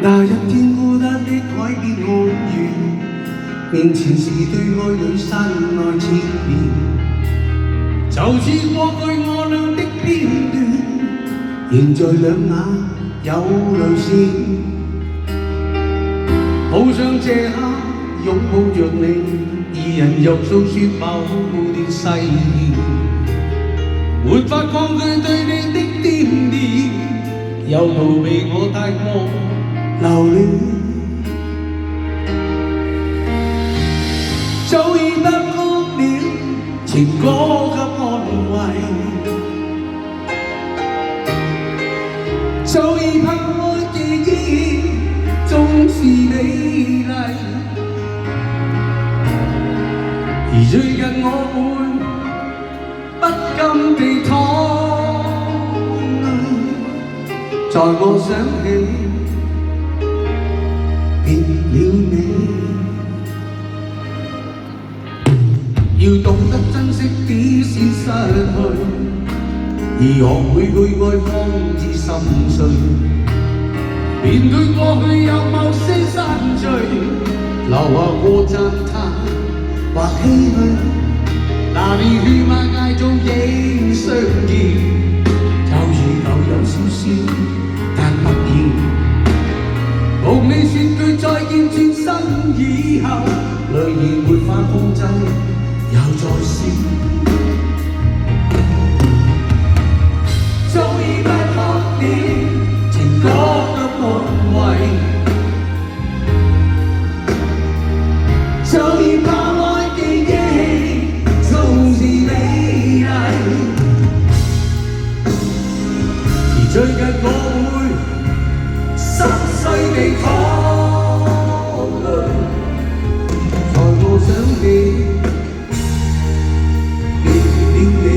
那一天孤單的海邊看遠，面前是對愛侶山外纏綿，就似過去我倆的片段，仍在兩眼有淚腺。好想這刻擁抱着你，二人又訴說某段誓言，沒法抗拒對你的惦念，又逃避我太過留戀，早已不哭了，情歌給安慰，早已拋開記憶，縱是美麗，而最近我會不禁地淌淚，在我想起別了你，要懂得珍惜即使失去，而學會去愛方知心碎。面對過去有某些山聚，留下過讚嘆或唏噓，那年血馬界中應相見，就如舊有笑笑，但默然。同你說句再見，轉身以後，淚兒沒法控制，又再笑。早已不哭了，情歌給安慰，早已拋開記憶，縱是美麗，而最近我會心碎地淌淚，在我想起別了你。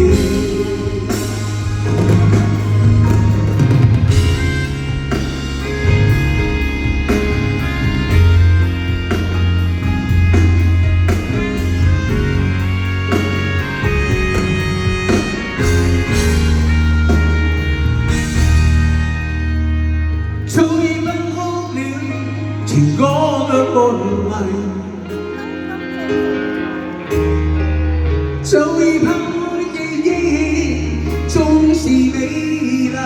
早已不哭了，情歌嘅安慰，早已拋開記憶，縱是美麗，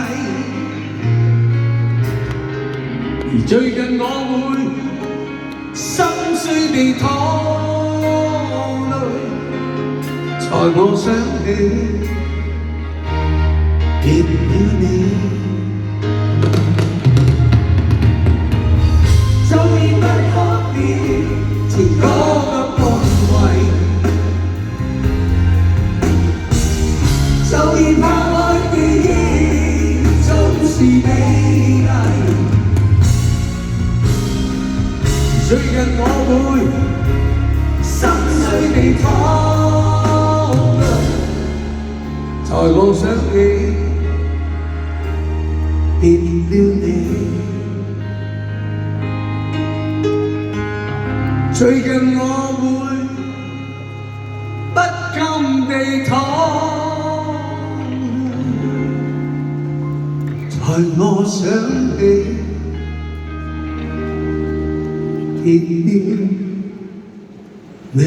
而最近我會心碎地淌淚，在我想起別了你。早已不哭了，情歌給安慰，早已拋開記憶，縱是美麗，最近我會心碎地淌淚，在我想起別了你。最近我會不禁地淌淚，在我想起別了你。